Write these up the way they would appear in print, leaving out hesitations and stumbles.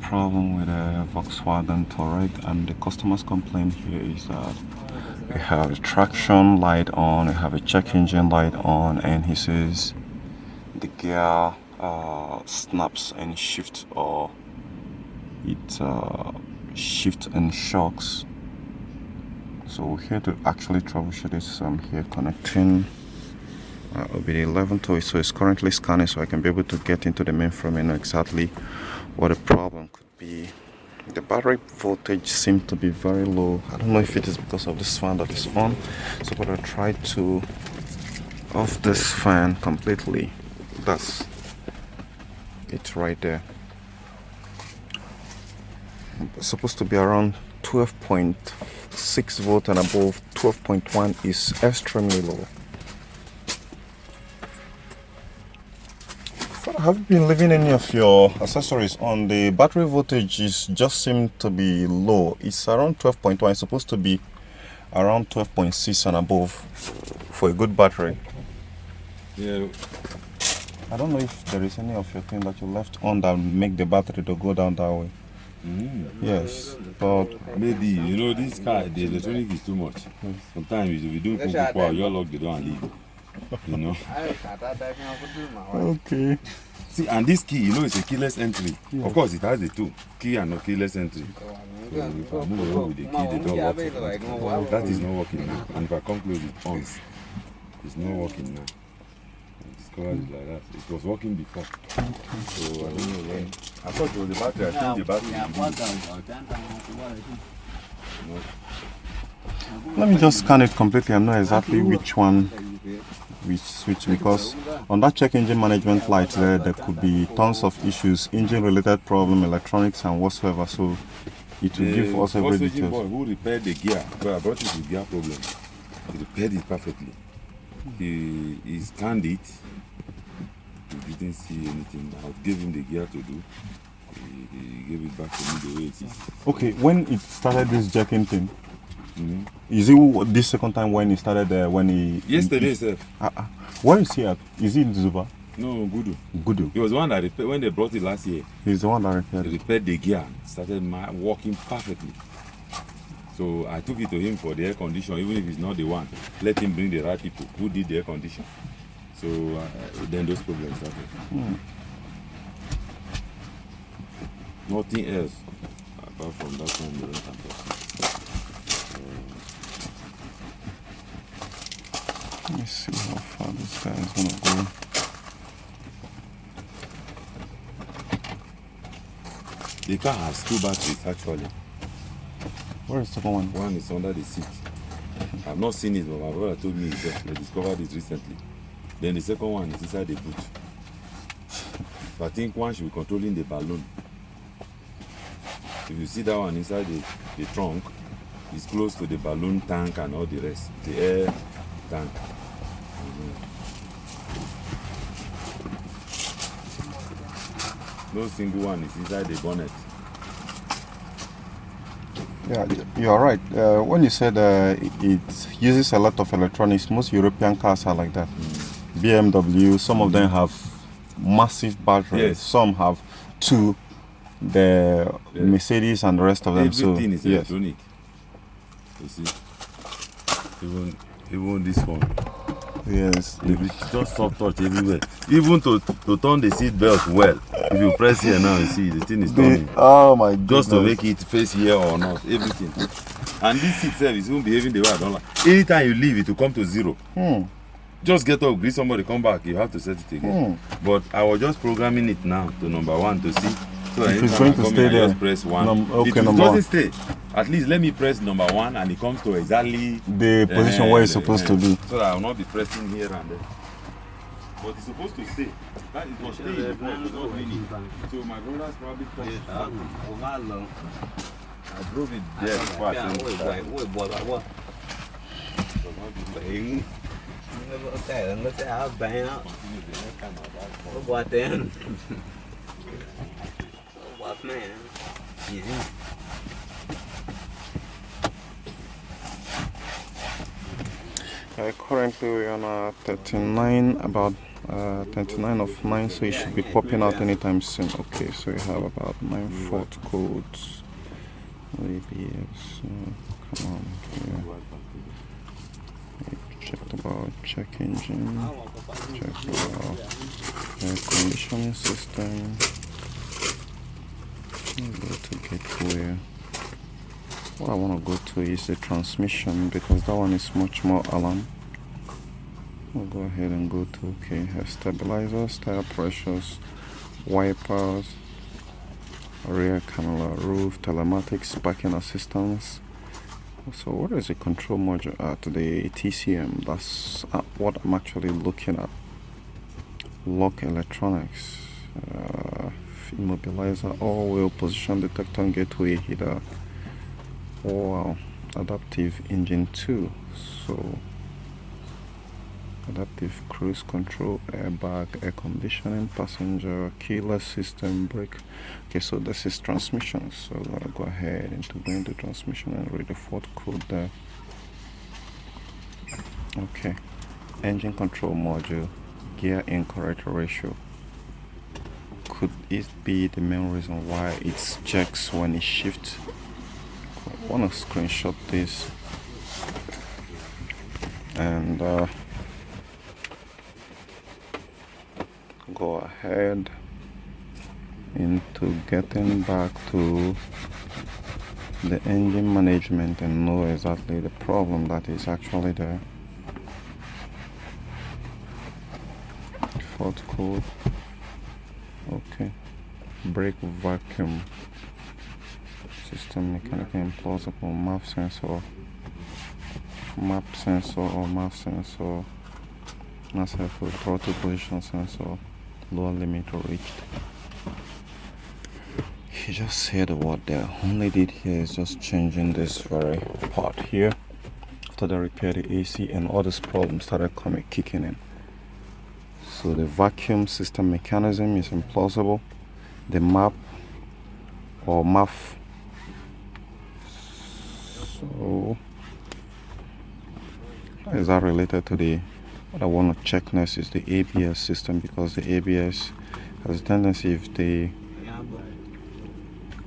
problem with a Volkswagen Touareg, and the customer's complaint here is that we have a traction light on, we have a check engine light on, and he says the gear snaps and shifts, or it shifts and shocks. So we're here to actually troubleshoot this. I'm here connecting OBD11 to it, so it's currently scanning, so I can be able to get into the mainframe and know exactly what the problem could be. The battery voltage seems to be very low. I don't know if it is because of this fan that is on, so I'm gonna try to off this fan completely. That's it right there. It's supposed to be around 12.6 volt and above. 12.1 is extremely low. Have you been leaving any of your accessories on? The battery voltage is just seem to be low. It's around 12.1. It's supposed to be around 12.6 and above for a good battery. Yeah. I don't know if there is any of your thing that you left on that make the battery to go down that way. Yes, but Maybe, this car, the electronic is too much. Sometimes if you do power, you lock the door and leave. okay. See, and this key, it's a keyless entry. Yeah. Of course, it has the two key and no keyless entry. So if I move along with the key, the door works. That is not working now. And if I come close, it on. It's not working now. This color is like that. It was working before. So I don't know when. I thought it was the battery. I changed the battery. Let me just scan it completely and know exactly which one we switch, because on that check engine management light there could be tons of issues, engine related problem, electronics and whatsoever, so it will give us every details. Boy who repaired the gear, but I brought it with gear problem. He repaired it perfectly. He scanned it. He didn't see anything. I gave him the gear to do. He gave it back to me the way it is. Okay, when it started this jacking thing, is it this second time when he started when he... Yesterday, sir. Where is he at? Is he in Zuba? No, Gudu. Gudu. He was the one that repaired, when they brought it last year. He's the one that repaired it. He repaired the gear, started working perfectly. So I took it to him for the air condition, even if he's not the one. Let him bring the right people who did the air condition. So then those problems started. Nothing else apart from that one. Let me see how far this guy is gonna go. The car has two batteries actually. Where is the second one? One is under the seat. I've not seen it, but my brother told me that they discovered it recently. Then the second one is inside the boot. But I think one should be controlling the balloon. If you see that one inside the trunk, it's close to the balloon tank and all the rest, the air tank. No single one is inside the bonnet. Yeah, you are right. When you said it uses a lot of electronics, most European cars are like that. BMW, some of them have massive batteries. Yes. Some have two. The Mercedes and the rest of them. Everything is electronic. You see, even this one. Yes. Just soft touch everywhere. Even to turn the seat belt well. If you press here now, you see the thing is turning. Oh my God. Just to make it face here or not, everything. And this seat itself is even behaving the way I don't like. Anytime you leave, it will come to zero. Just get up, greet somebody, come back. You have to set it again. But I was just programming it now to number one to see. So if it's going to stay there, just press one. Okay, it doesn't stay. At least let me press number one and it comes to exactly the position where it's supposed to be. So that I will not be pressing here and there. But it's supposed to stay. That it was staying before, it was not really. So my brother's probably touched it. I drove it there before I sent Currently we're on 39, about 29 of 9, so it should be popping out anytime soon. Okay, so we have about 9 fault codes. ABS, come on here. We checked about check engine, checked about air conditioning system. Go to gateway. What I want to go to is the transmission, because that one is much more alarm. We'll go ahead and go to okay, stabilizers, tire pressures, wipers, rear camera, roof, telematics, parking assistance. So what is the control module at the TCM? That's what I'm actually looking at. Lock electronics, immobilizer, all-wheel position detector, gateway heater. Wow, adaptive engine 2. So adaptive cruise control, airbag, air conditioning, passenger, keyless system, brake. Okay, so this is transmission. So I'm gonna go ahead and go into transmission and read the fault code there. Okay, engine control module, gear incorrect ratio. Could it be the main reason why it checks when it shifts? I want to screenshot this and go ahead into getting back to the engine management and know exactly the problem that is actually there. Fault code. Okay, brake vacuum system, mechanical implausible, map sensor, map sensor, massive throttle position sensor, lower limit reached. He just said the word there. Only did here is just changing this very part here. After they repaired the AC and all these problems started kicking in. So the vacuum system mechanism is implausible. The map or MAF. So how is that related to the what I want to check next is the ABS system, because the ABS has a tendency if the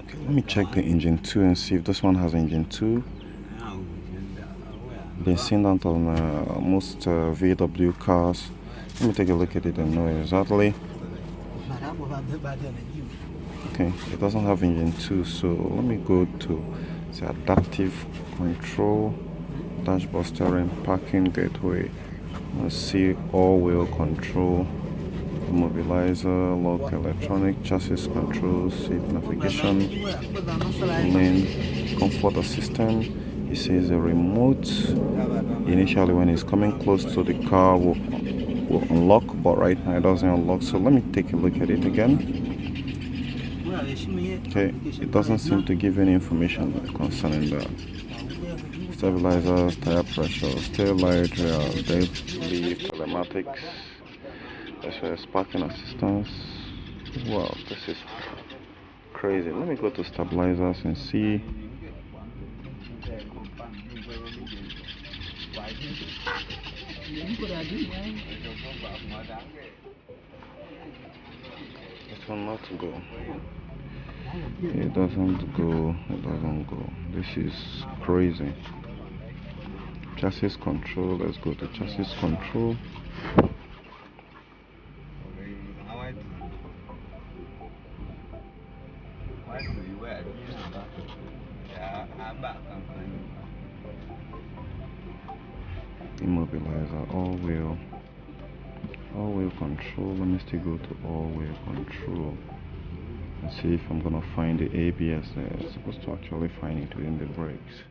okay, let me check the engine 2 and see if this one has engine 2. Been seen that on most VW cars. Let me take a look at it and know exactly. Okay, it doesn't have engine 2, so let me go to the adaptive control, dashboard, steering, parking, gateway. Let's see all-wheel control, immobilizer, lock electronic, chassis control, seat navigation, lane, comfort assistant. It says a remote. Initially, when it's coming close to the car, will unlock, but right now it doesn't unlock. So let me take a look at it again. Okay, it doesn't seem to give any information concerning that. Stabilizers, tire pressure, tail light, daily telematics, SOS parking assistance. Wow, this is crazy. Let me go to stabilizers and see. This one not to go. It doesn't go. It doesn't go. This is crazy. Chassis control. Let's go to chassis control. Immobilizer, all-wheel control. Let me still go to all-wheel control and see if I'm gonna find the ABS there. I'm supposed to actually find it within the brakes.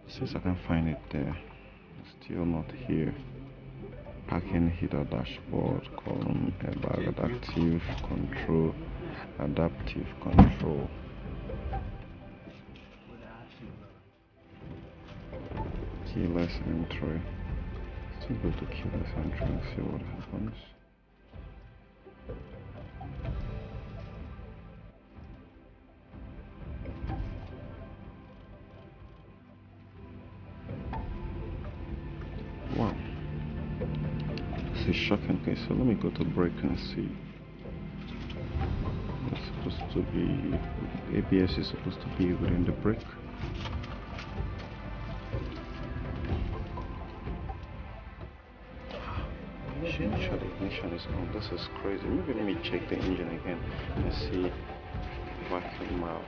Since I can find it there, still not here. Parking heater, dashboard, column, airbag, adaptive control. Keyless entry. Still go to keyless entry and see what happens. Wow, this is shocking. Okay, so let me go to brake and see. It's supposed to be, ABS is supposed to be within the brake. Make sure the ignition is on. This is crazy. Maybe let me check the engine again and see if I can mount.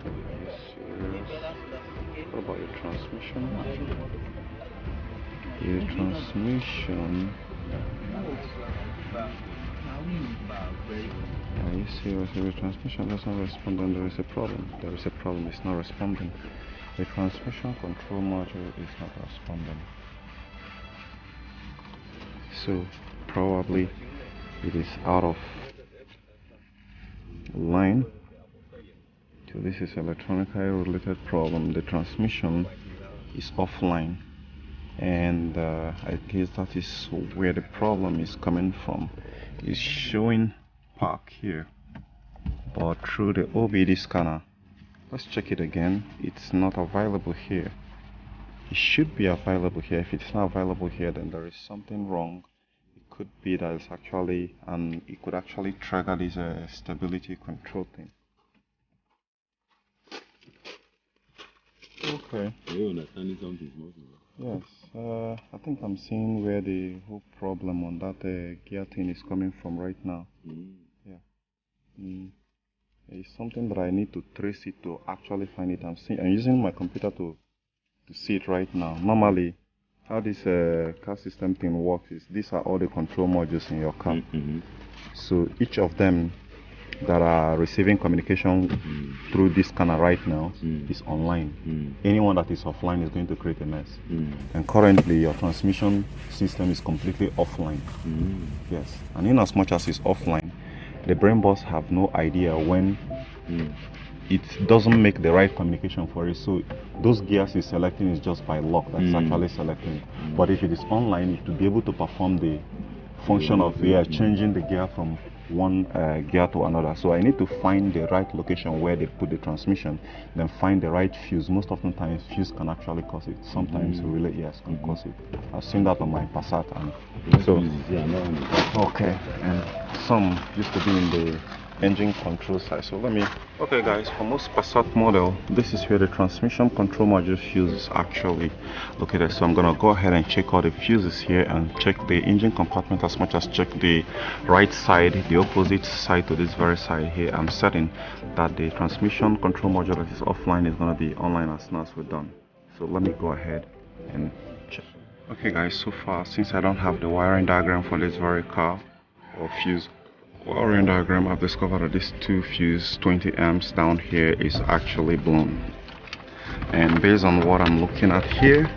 Are you serious? What about your transmission? Your transmission. Are you serious? If your transmission doesn't respond, then there is a problem. There is a problem. It's not responding. The transmission control module is not responding. So probably it is out of line. So this is electronically related problem. The transmission is offline, and I guess that is where the problem is coming from. It's showing park here, but through the OBD scanner, let's check it again. It's not available here. It should be available here. If it's not available here, then there is something wrong. It could be that it's actually, and it could actually trigger this stability control thing. Okay. Are you understanding something? Yes. I think I'm seeing where the whole problem on that gear thing is coming from right now. Yeah. It's something that I need to trace it to actually find it. I'm using my computer to see it right now. Normally, how this car system thing works is these are all the control modules in your car. So each of them that are receiving communication through this scanner right now is online. Anyone that is offline is going to create a mess. And currently your transmission system is completely offline. Yes. And in as much as it's offline, the brain box have no idea when it doesn't make the right communication for it. So those gears is selecting is just by luck that's actually selecting. But if it is online, it will be able to perform the function of changing the gear from one gear to another. So I need to find the right location where they put the transmission, then find the right fuse. Most often times fuse can actually cause it. Sometimes relay can cause it. I've seen that on my Passat, and so okay, and some used to be in the engine control side. So let me, okay guys, for most Passat model, this is where the transmission control module fuse is actually located. So I'm gonna go ahead and check all the fuses here and check the engine compartment as much as check the right side, the opposite side to this very side here. I'm setting that the transmission control module that is offline is gonna be online as soon as we're done. So let me go ahead and check. Okay guys, so far since I don't have the wiring diagram for this very car or fuse wiring diagram, I've discovered that this 2 fuse 20 amps down here is actually blown, and based on what I'm looking at here,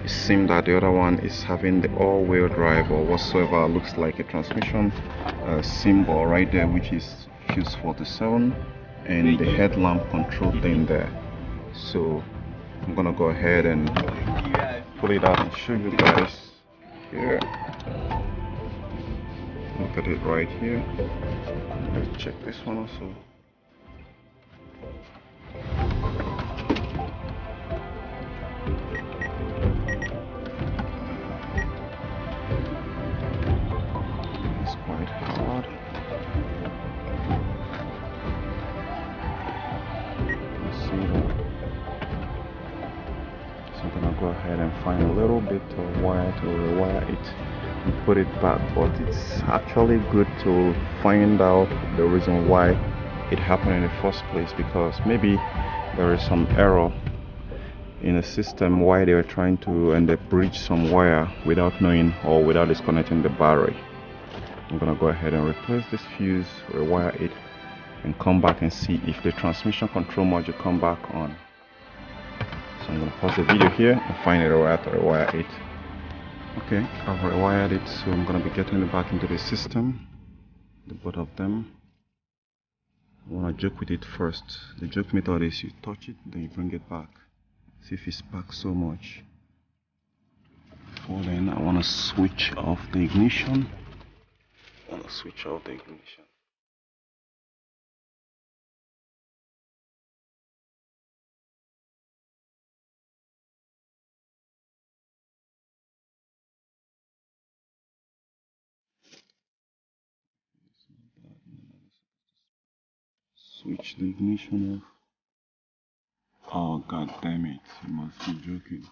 it seems that the other one is having the all-wheel drive or whatsoever looks like a transmission symbol right there, which is fuse 47, and the headlamp control thing there. So I'm gonna go ahead and pull it out and show you guys here. Look at it right here. Let's check this one also. It's quite hard. You see that? So I'm gonna go ahead and find a little bit of wire to rewire it and put it back, but it's actually good to find out the reason why it happened in the first place, because maybe there is some error in the system why they were trying to and they breach some wire without knowing or without disconnecting the battery. I'm gonna go ahead and replace this fuse, rewire it, and come back and see if the transmission control module come back on. So I'm gonna pause the video here and find a wire to rewire it. Okay, I've rewired it, so I'm gonna be getting it back into the system, the both of them. I wanna joke with it first. The joke method is you touch it, then you bring it back. See if it's back so much. Before then, I wanna switch off the ignition. Switch the ignition off. Oh god damn it, you must be joking.